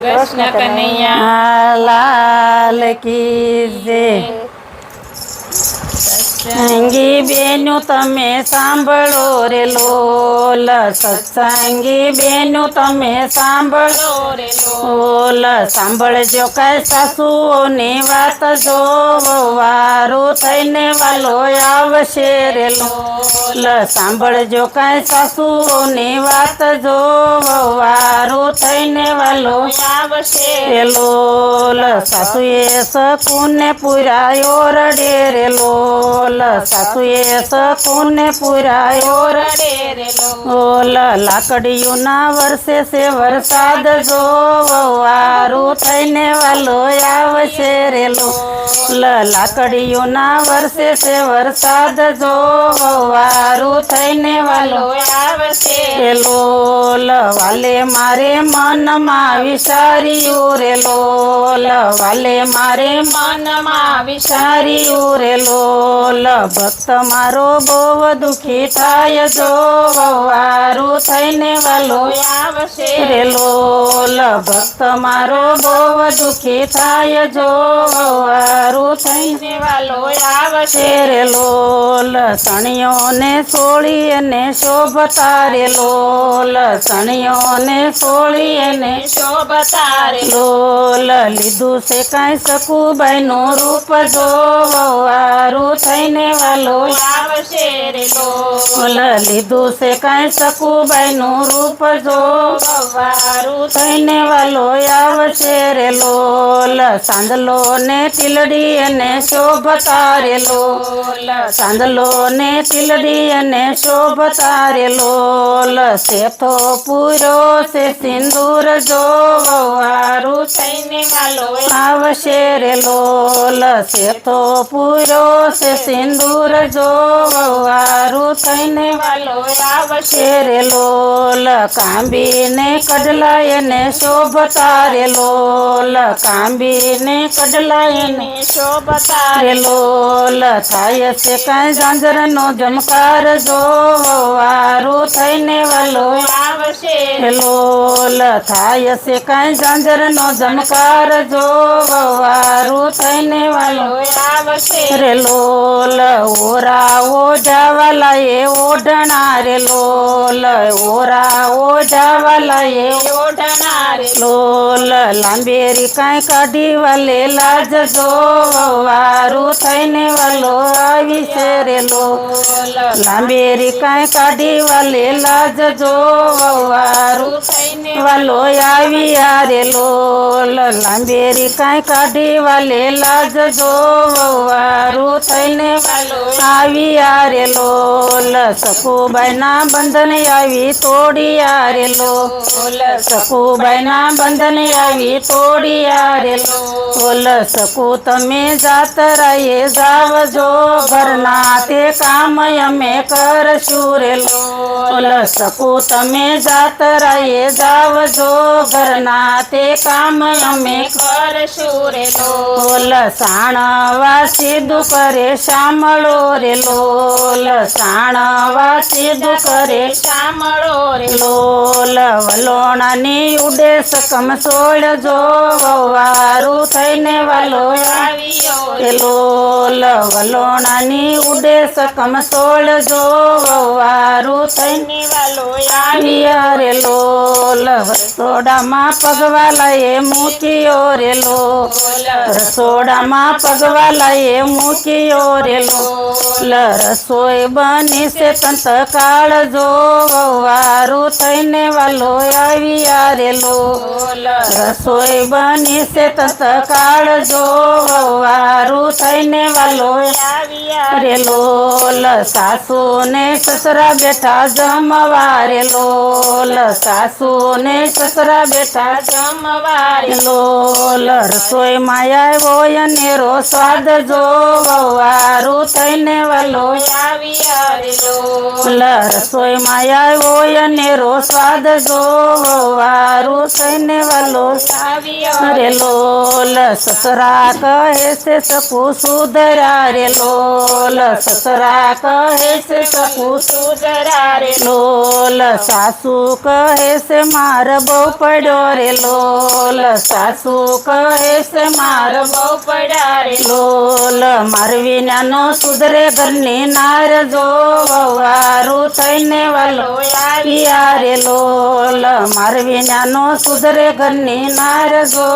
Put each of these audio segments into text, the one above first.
कृष्ण कन्हैया लाल की जय। सत्संगी बेनु तमे सांभळो रे लोल, सत्संगी बेनु तमे सांभळो रे लोल। सांभळजो कांई सासूओनी वात जो वारो थईने वालो आवशे रे लोल। सांभळजो कांई सासूओनी वात जो वारो थईने वालो आवशे रे लोल। सासूए सकूने पुरायो रडे रे लोल, सासूए सकूने पुरायो रडे रे लोल। लाकड़ियोना वर्षे से वरसाद जो वारो थईने वालो आवशे रे लोल। लाकड़ियोना वर्षे से वरसाद जो वारो थईने वालो आवशे रे लोल। वाले मारे मन मां विचार्यु रे लोल, वाले मारे मन मां विचार्यु रे लोल। भक्त मारो बोव दुखी थाय जो वारो थईने वालो आवशे रे लोल। भक्त मारो बोव दुखी थाय जो वारो थईने वालो आवशे रे लोल। सणियोने सोळी अने शोभता रे लोल, सणियोने सोळी अने शोभता रे लोल। लीधुं से कांई सखुबाईनुं रूप जो वारो थईने वालो आवशे रे लोल। लीधुं से कांई सखुबाईनुं रूप जो वारो थईने वालो आवशे रे लोल। सांदलो ने टीलड़ी अने शोभता रे लोल, सांदलो ने टीलड़ी अने शोभता रे लोल। सेथो पूरो से सिंदूर जो वारो थईने वालो आवशे रे लोल। सेथो पूरो से सिंदूर जो वारो थईने वालो आवशे रे लोल। कांबी ने कडलाय ने शोभता रे लोल, कांबी ने कडलाय ने शोभता रे लोल। थाय से कांई झांझरनो झमकार जो वारो थईने वालो आवशे रे लोल। थाय से कांई झांझरनो झमकार जो वारो थईने वालो आवशे रे लोल। ओरा ओढावाला ये ओढणा रे लोल, ओरा ओढावाला ये ओढणा रे लोल। लांबेरी कांई काढी वाले लाज जो वारो थईने वालो आविशे रे लोल। लांबेरी कांई काढी वाले लाज जो वारो थईने वालो आविया रे लोल। लांबेरी कांई काढी वाले लाज जो वारो थईने वालो आविया रे लोल। सखुबाईना बंधन आवी तोड़िया रे लोल, सखुबाईना बंधन आवी तोड़िया रे लोल। सकू तमे जातराए जावजो, घरना ते काम अमे करशु रे लोल। सकू तमे जातराए जावजो, घरना ते काम अमे करशु रे लोल। साणवा सीधु करे शामळो रे लोल, साणवा सीधु करे शामळो रे लोल। वलोणानी उडे सकम सोळ जो वारो थईने वालो आवियो रे लोल। वलोणानी उडे सकम सोळ जो वारो थईने वालो आविया रे लोल। रसोडामां पगवाला ये मूकियो रे लोल, रसोडामां पगवाला ये मूकियो रे लोल। रसोई बनी से तंत काळ जो वारो थईने वालो आविया रे लोल। रसोई बनी से तंत काळ जो वारो थईने वालो आविया रे लोल। सासू ने ससरा बेटा जमवा रे लोल, सासू ने ससरा बेटा जमवा रे लोल। रसोई રસોઈમાં આવ્યો અનેરો સ્વાદ જો વવારું થઈને વાલો આવી રે લોલ રસોઈમાં આવ્યો અનેરો સ્વાદ જો વવારું થઈને વાલો આવી અરે લોલ સસરા કહે છે સકુ સુધરા રે લોલ સસરા કહે છે સકુ સુધરા રે લોલ સાસુ કહે છે માર બહુ પડ્યો રે લોલ સાસુ કહે છે માર બહુ પડ્યા રે લોલ મારવી નાનો સુધરે ઘરની નાર જો વવારું થઈને વાલો આવ્યા રે લોલ મારવી નાનો સુધરે ઘરની નાર જો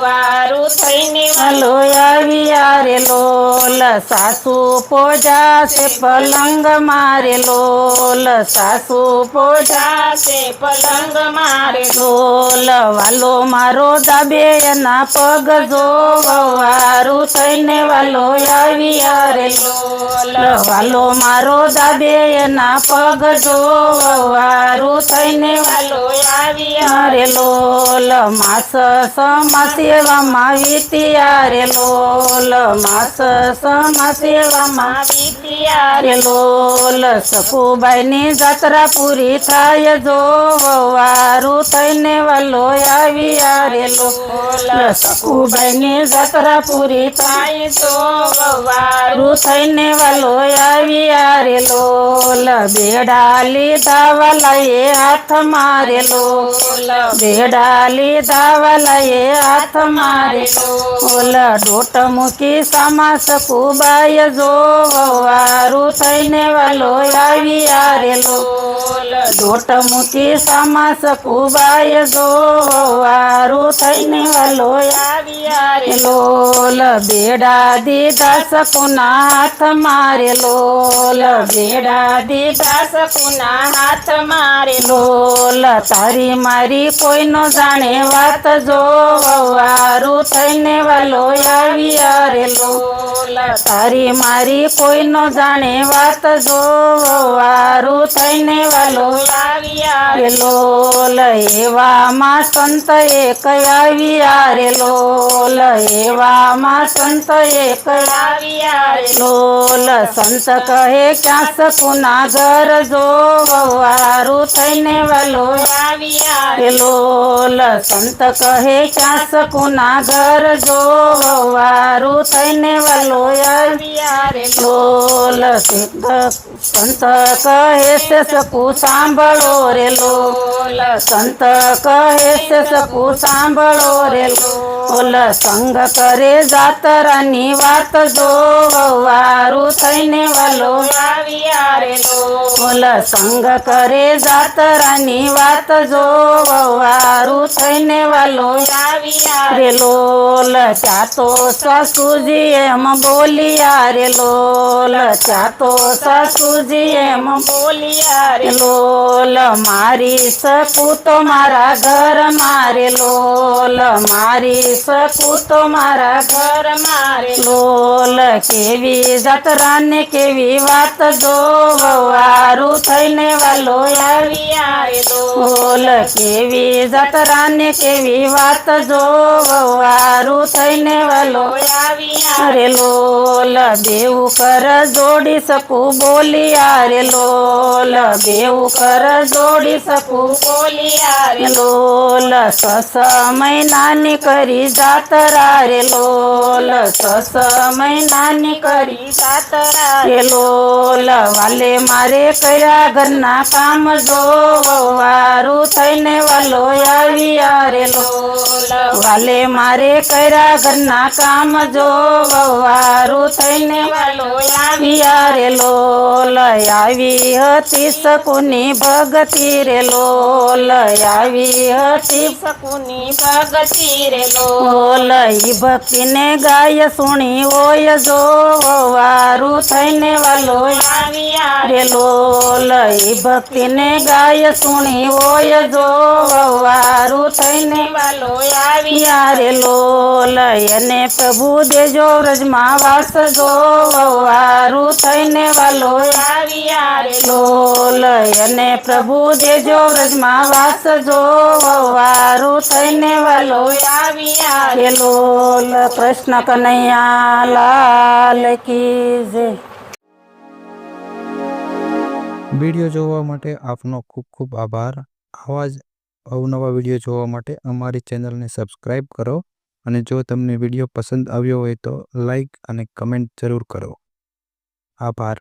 વારું થઈને વાલો આવ્યા રે લોલ સાસુ પોજા છે પલંગ મારે લોલ સાસુ પોજા જાશે પલંગ મારે લોલ વાલો મારો દાબે એના પગ જો વવારું થઈને વાલો આવ્યા રે લોલ વાલો મારો દાબે એના પગ જો વવારું થઈને વાલો આવ્યા રે લોલ માસ સમાસેવામાં વીત્યા રે લોલ માસ સમાસેવામાં વિદ્યા રે લોલ સકુબાઈની જાત્રા પૂરી થાય જો વવારું થઈને વાલો આવ્યા રે લોલ સકુબાઈની જાત્રા પૂરી થાય તો વારું વારું થઈને વાલો આવ્યા રે લોલ બેડા લીધા વાલાએ હાથ મારે લોલ બેડા લીધા વાલાએ હાથ મારે લોલ ડોટ મૂકી સામા સકુબાઈ જો વવારું થઈને વાલો આવ્યા રે લોલ ડોટ મૂકી સામા સકુબાઈ જો વવારું થઈને વાલો આવ્યા રે લોલ બેડા દીધા સકુના હાથ મારે લોલ બેડા દીધા સકુના હાથ મારે લોલ તારી મારી કોઈ નો જાણે વાત જો વવારું થઈને વાલો આવ્યા રે લોલ તારી મારી કોઈ નો જાણે વાત જો વવારું થઈને વાલો આવ્યા રે લોલ એવામાં સંત એક આવ્યા રે લોલ એવામાં સંત એક આવ્યા રે લોલ સંત કહે ક્યાં સકુના ઘર જો વવારું થઈને વાલો આવ્યા રે લોલ સંત કહે ક્યાં સકુના ઘર જો વવારું થઈને વાલો આવ્યા રે લોલ સંત કહે છે સકુ સાંભળો રે લોલ સંત કહે છે સકુ સાંભળો રે લોલ સંગ કરે જાતરાની વાત જો વવારું થઈને વાલો આવ્યા રે બોલ સંગ કરે જાતરાની વાત જો વવારું થઈને વાલો આવ્યા રે લોલ ત્યાં તો સાસુજી એમ બોલિયા રે લોલ ત્યાં તો સાસુજી એમ બોલિયા રે લોલ મારી શકું તો મારા ઘર મારે લોલ મારી શકું તો મારા ઘર મારે લોલ કેવી જાત્રા ને કેવી વાત જો વવારું થઈને વાલો આવ્યા રે બોલ કેવી જાત્રા ને કેવી વાત જો વવારું થઈને વાલો આવ્યા રે લોલ બેવું કર જોડી શકું બોલિયા રે લોલ બેવું કર જોડી શકું બોલિયા રે લોલ સસ મહિનાની કરી જાતરા રે લોલ સસ મહિનાની કરી સાતરા રે લોલ વાલે મારે કર્યા ઘરના કામ જો વવારું થઈને વાલો આવ્યા રે લોલ વાલે મારે કર્યા ઘરના કામ જો વવારું થઈને વાલો આવ્યા રે લોલ આવી હતી સકુની ભગતી રે લોલ આવી હતી સકુની ભગતી રે લોલ ઈ ભક્તિને ગાય સુણી હોય જો વવારું થઈને વાલો આવ્યા રે લોલ ઈ ભક્તિને ગાય સુણી હોય જો વવારું થઈને વાલો આવ્યા યારે લોલ એને પ્રભુ દેજો વ્રજમાં વાસ જો વવારું થઈને વાલો આવ્યા રે લોલ એને પ્રભુ દેજો વ્રજમાં વાસ જો વવારું થઈને વાલો આવ્યા રે લોલ કૃષ્ણ કનૈયા લાલ કી જય. વિડીયો જોવા માટે આપનો ખૂબ ખૂબ આભાર. આવા જ અવનવા વિડીયો જોવા માટે અમારી ચેનલને સબસ્ક્રાઈબ કરો અને જો તમને વિડીયો પસંદ આવ્યો હોય તો લાઈક અને કમેન્ટ જરૂર કરો. આભાર.